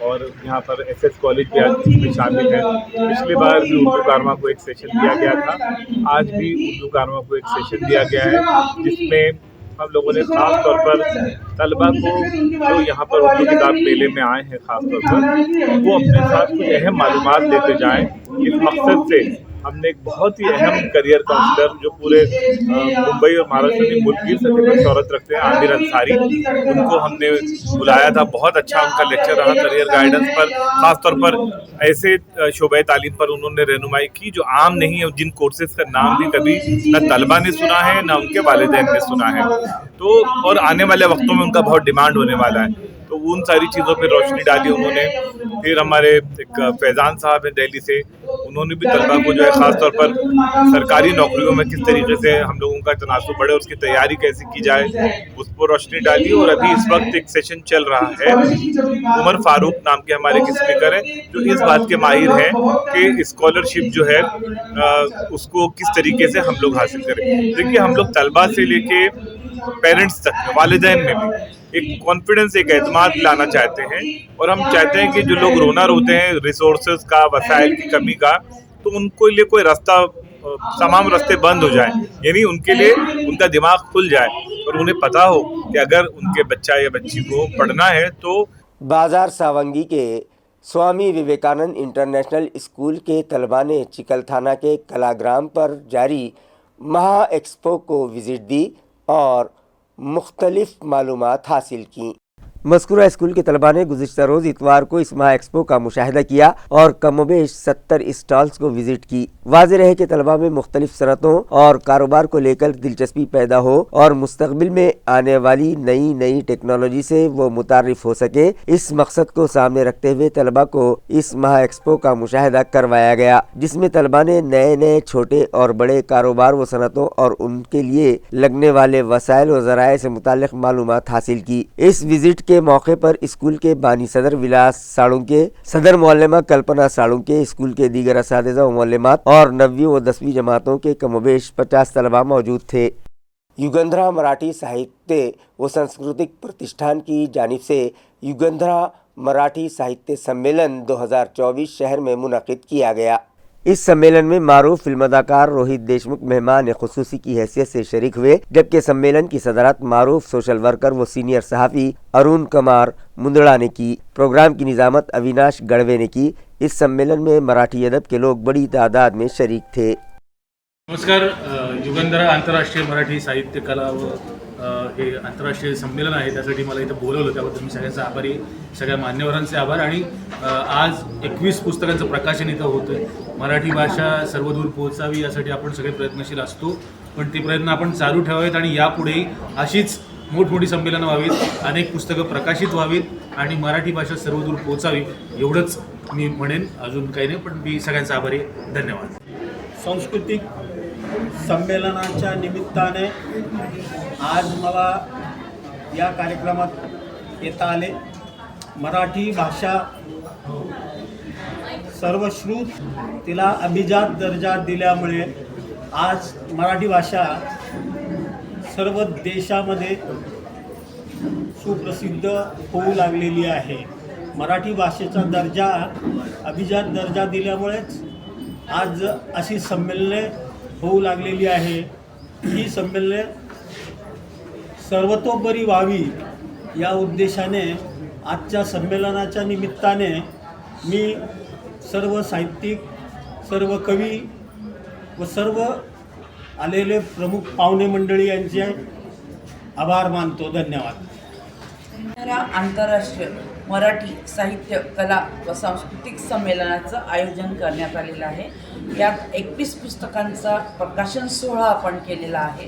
[SPEAKER 14] और यहाँ पर एसएस कॉलेज भी आज इसमें शामिल है। पिछली बार भी उर्दू कारवा को एक सेशन दिया गया था, आज भी उर्दू कारवा को एक सेशन दिया गया है, जिसमें हम लोगों ने ख़ास तौर पर तलबा को जो यहाँ पर उर्दू किताब मेले में आए हैं, ख़ास तौर पर वो अपने साथ कुछ अहम मालूमात लेते जाएं। इस मकसद से हमने एक बहुत ही अहम करियर काउंसलर जो पूरे मुंबई और महाराष्ट्र की मुल्की सतह पर शोहरत रखते हैं, आमिर अंसारी, उनको हमने बुलाया था। बहुत अच्छा उनका लेक्चर रहा करियर गाइडेंस पर, ख़ास तौर पर ऐसे शोबे तालीम पर उन्होंने रहनुमाई की जो आम नहीं है, जिन कोर्सेज का नाम भी कभी न तलबा ने सुना है न उनके वालिदैन ने सुना है। तो और आने वाले वक्तों में उनका बहुत डिमांड होने वाला है, तो उन सारी चीज़ों पर रोशनी डाली उन्होंने। फिर हमारे एक फैज़ान साहब हैं दिल्ली से, उन्होंने भी तलबा को जो है ख़ास तौर पर सरकारी नौकरियों में किस तरीके से हम लोगों का तनासुब बढ़े, उसकी तैयारी कैसे की जाए, उस पर रोशनी डाली। और अभी इस वक्त एक सेशन चल रहा है, उमर फारूक नाम के हमारे एक स्पीकर हैं जो इस बात के माहिर हैं कि स्कॉलरशिप जो है उसको किस तरीके से हम लोग हासिल करें। देखिए, हम लोग तलबा से लेके पेरेंट्स तक, वालिदैन में भी एक कॉन्फिडेंस, एक एतमाद लाना चाहते हैं, और हम चाहते हैं कि जो लोग रोना रोते हैं रिसोर्सेज का, वसाइल की कमी का, तो उनको लिए कोई रास्ता, तमाम रास्ते बंद हो जाए, यानी उनके लिए उनका दिमाग खुल जाए और उन्हें पता हो कि अगर उनके बच्चा या बच्ची को पढ़ना है तो।
[SPEAKER 1] बाजार सावंगी के स्वामी विवेकानंद इंटरनेशनल स्कूल के तलबा ने चिकलथाना के कलाग्राम पर जारी महा एक्सपो को विज़िट दी और मुख्तलिफ मालूमात हासिल की। मज़कूरा स्कूल के तलबा ने गुज़िश्ता रोज़ इतवार को इस महा एक्सपो का मुशाहिदा किया और कमोबेश 70 स्टॉल्स को विज़िट की। वाज़ेह रहे कि तलबा में मुख्तलिफ सनतों और कारोबार को लेकर दिलचस्पी पैदा हो और मुस्तक़बिल में आने वाली नई नई टेक्नोलॉजी से वो मुतारिफ हो सके। इस मकसद को सामने रखते हुए तलबा को इस महा एक्सपो का मुशाहिदा करवाया गया, जिसमें तलबा ने नए नए छोटे और बड़े कारोबार व सनतों और उनके लिए लगने वाले वसाइल व ज़राए से मुताल्लिक़ मालूमात हासिल की। इस विज़िट के मौके पर स्कूल के बानी सदर विलास साळुंके, सदर मौलमा कल्पना साळुंके, स्कूल के दीगर असातिज़ा व मौलमात और 9वीं व 10वीं जमातों के कमोबेश 50 तलबा मौजूद थे। युगंधरा मराठी साहित्य व सांस्कृतिक प्रतिष्ठान की जानिब से युगंधरा मराठी साहित्य सम्मेलन 2024 शहर में मुनक़िद किया गया। इस सम्मेलन में मारूफ फिल्म अदाकार रोहित देशमुख मेहमान खुसूसी की हैसियत से शरीक हुए, जबकि सम्मेलन की सदारत मारूफ सोशल वर्कर व सीनियर सहाफ़ी अरुण कुमार मुंदड़ा ने की। प्रोग्राम की निज़ामत अविनाश गढ़वे ने की। इस सम्मेलन में मराठी अदब के लोग बड़ी तादाद में शरीक थे।
[SPEAKER 15] नमस्कार, युगंधरा आंतरराष्ट्रीय मराठी साहित्य कला व हे आंतरराष्ट्रीय संमेलन आहे, त्यासाठी मला इथं बोलवलं, त्याबद्दल मी सगळ्यांचा आभारी, सगळ्या मान्यवरांचे आभार। आणि आज 21 पुस्तकांचं प्रकाशन इथं होतं आहे। मराठी भाषा सर्वदूर पोहोचावी यासाठी आपण सगळे प्रयत्नशील असतो, पण ते प्रयत्न आपण चालू ठेवावेत आणि यापुढेही अशीच मोठमोठी संमेलनं व्हावीत, अनेक पुस्तकं प्रकाशित व्हावीत आणि मराठी भाषा सर्वदूर पोहोचावी, एवढंच मी म्हणेन, अजून काही नाही। पण मी सगळ्यांचा आभारी, धन्यवाद।
[SPEAKER 2] सांस्कृतिक संमेलनाच्या निमित्ताने आज मला या कार्यक्रमात येता आले. मराठी भाषा सर्वश्रुत तिला अभिजात दर्जा दिल्यामुळे आज मराठी भाषा सर्व देशामध्ये सुप्रसिद्ध होऊ लागलेली आहे. मराठी भाषेचा दर्जा अभिजात दर्जा दिल्यामुळेच आज अशी संमेलने होऊ लागलेली आहे. ही संमेलने सर्वतोपरी व्हावी या उद्देशाने आजच्या संमेलनाच्या निमित्ताने मी सर्व साहित्यिक, सर्व कवी व सर्व आलेले प्रमुख पाहुणे मंडळी यांचे आभार मानतो. धन्यवाद.
[SPEAKER 16] आंतरराष्ट्रीय मराठी साहित्य, कला व सांस्कृतिक संमेलनाचं आयोजन करण्यात आलेलं आहे. यात 21 पुस्तकांचा प्रकाशन सोहळा आपण केलेला आहे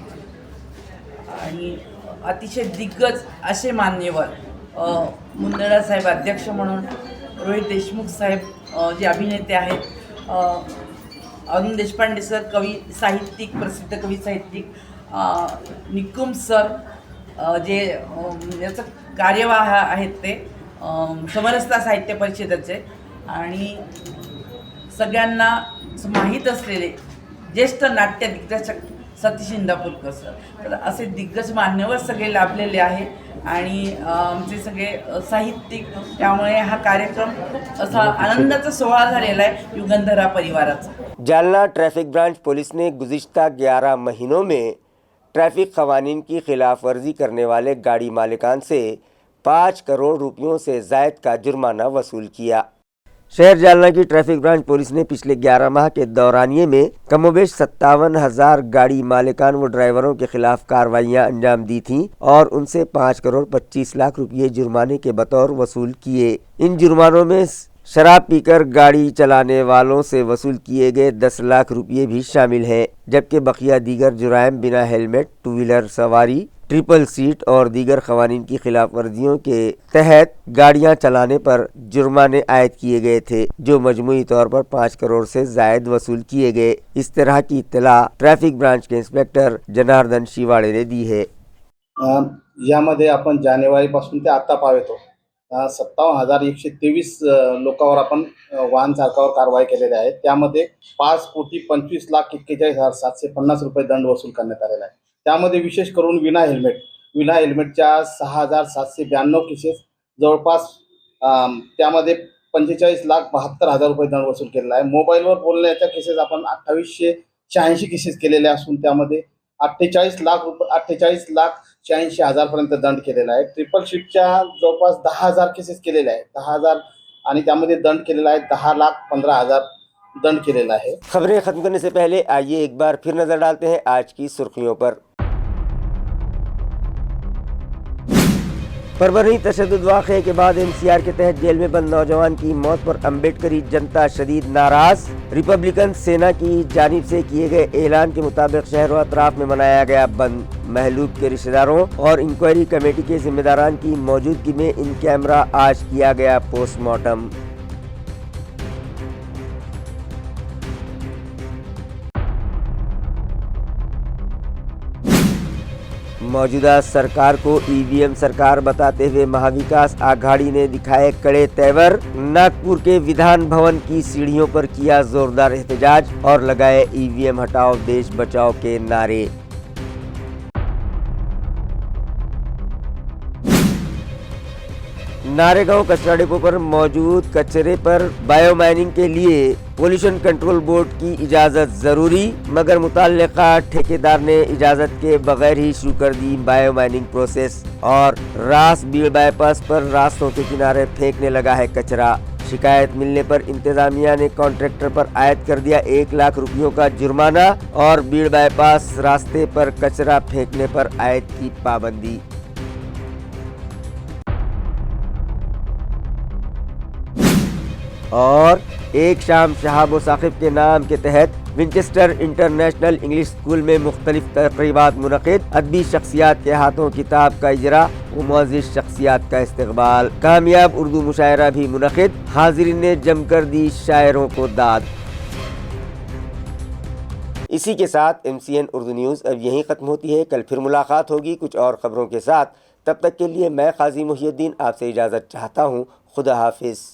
[SPEAKER 16] आणि अतिशय दिग्गज असे मान्यवर मुंदडा साहेब अध्यक्ष म्हणून, रोहित देशमुख साहेब जे अभिनेते आहेत, अरुण देशपांडे सर कवी साहित्यिक, प्रसिद्ध कवी साहित्यिक, निकुम सर जे याचं कार्यवाह आहेत ते समरसता साहित्य परिषदेचे, आणि सगळ्यांना माहीत असलेले ज्येष्ठ नाट्य दिग्दर्शक सतीश इंदापूरकर सर. तर असे दिग्गज मान्यवर सगळे लाभलेले आहे आणि आमचे सगळे साहित्यिक. त्यामुळे हा कार्यक्रम खूप असा आनंदाचा सोहळा झालेला आहे युगंधरा परिवाराचा.
[SPEAKER 1] जालना ट्रैफिक ब्रांच पुलिस ने गुज़िश्ता 11 महीनों में ट्रैफिक कवानीन की खिलाफ वर्जी करने वाले गाड़ी मालिकान से 5 करोड़ रुपयों से ज़ायद का जुर्माना वसूल किया. शहर जालना की ट्रैफिक ब्रांच पुलिस ने पिछले 11 माह के दौरानिये में कमोबेश 57,000 गाड़ी मालिकान व ड्राइवरों के खिलाफ कार्रवाइयां अंजाम दी थीं और उनसे 5 करोड़ 25 लाख रुपये जुर्माने के बतौर वसूल किए. इन जुर्मानों में शराब पीकर गाड़ी चलाने वालों से वसूल किए गए 10 लाख रुपये भी शामिल हैं, जबकि बकिया दीगर जुराइम बिना हेलमेट, 2 व्हीलर सवारी, ट्रिपल सीट और दीगर क़वानीन की खिलाफ वर्जियों के तहत गाड़ियां चलाने पर जुर्माने आयद किए गए थे, जो मजमूई तौर पर 5 करोड़ से ज़ायद वसूल किए गए. इस तरह की इत्तला ट्रैफिक ब्रांच के इंस्पेक्टर जनार्दन शिवाड़े ने दी है.
[SPEAKER 13] यामध्ये आपण जानेवारीपासून ते आता पावेतो 57,123 लोकांवर आपण वाहन चालकावर कारवाई केलेली आहे. त्यामध्ये 5,25,41,750 रुपये दंड वसूल करण्यात आलेला आहे. त्यामध्ये विशेष करून विना हेल्मेटच्या 6,792 केसेस, जवळपास त्यामध्ये 45,72,000 रुपये दंड वसूल केलेला आहे. मोबाईलवर बोलण्याच्या केसेस आपण 2,886 केसेस केलेल्या असून त्यामध्ये 48,86,86,000 पर्यंत दंड केलेला आहे. ट्रिपल शीटच्या जवळपास 10,000 केसेस केलेले आहेत, 10,000, आणि त्यामध्ये दंड केलेला आहे 10,15,000 दंड केलेला है.
[SPEAKER 1] खबरें खत्म करने से पहले आइए एक बार फिर नजर डालते हैं आज की सुर्खियों पर. परभनी तशद्दुद वाक़े के बाद एनसीआर के तहत जेल में बंद नौजवान की मौत पर अम्बेडकरी जनता शदीद नाराज. रिपब्लिकन सेना की जानिब से किए गए ऐलान के मुताबिक शहर व अतराफ में मनाया गया बंद. महलूक के रिश्तेदारों और इंक्वायरी कमेटी के जिम्मेदारान की मौजूदगी में इन कैमरा आज किया गया पोस्टमार्टम. मौजूदा सरकार को ईवीएम सरकार बताते हुए महाविकास आघाड़ी ने दिखाए कड़े तेवर. नागपुर के विधान भवन की सीढ़ियों पर किया जोरदार एहतजाज और लगाए ईवीएम हटाओ देश बचाओ के नारे. नारेगांव कचरा डिपो पर मौजूद कचरे पर बायोमाइनिंग के लिए पोल्यूशन कंट्रोल बोर्ड की इजाज़त ज़रूरी, मगर मुताल्लिका ठेकेदार ने इजाज़त के बगैर ही शुरू कर दी बायोमाइनिंग प्रोसेस. और रास बीड़ बाईपास पर रास्तों के किनारे फेंकने लगा है कचरा. शिकायत मिलने पर इंतजामिया ने कॉन्ट्रैक्टर पर आयद कर दिया 1 लाख रुपयों का जुर्माना और बीड़ बाईपास रास्ते पर कचरा फेंकने पर आयद की पाबंदी. और एक शाम शहाब व साकिब के नाम के तहत विंचेस्टर इंटरनेशनल इंग्लिश स्कूल में मुख्तलिफ तकरीबात मुनक़िद. अदबी शख्सियात के हाथों किताब का इजरा व मुअज़्ज़िज़ शख्सियात का इस्तक़बाल. कामयाब उर्दू मुशायरा भी मुनक़िद. हाज़रीन ने जमकर दी शायरों को दाद. اسی کے ساتھ MCN اردو نیوز اب یہیں ختم ہوتی ہے. کل پھر ملاقات ہوگی کچھ اور خبروں کے ساتھ. تب تک کے لیے میں قاضی محی الدین آپ سے اجازت چاہتا ہوں. خدا حافظ.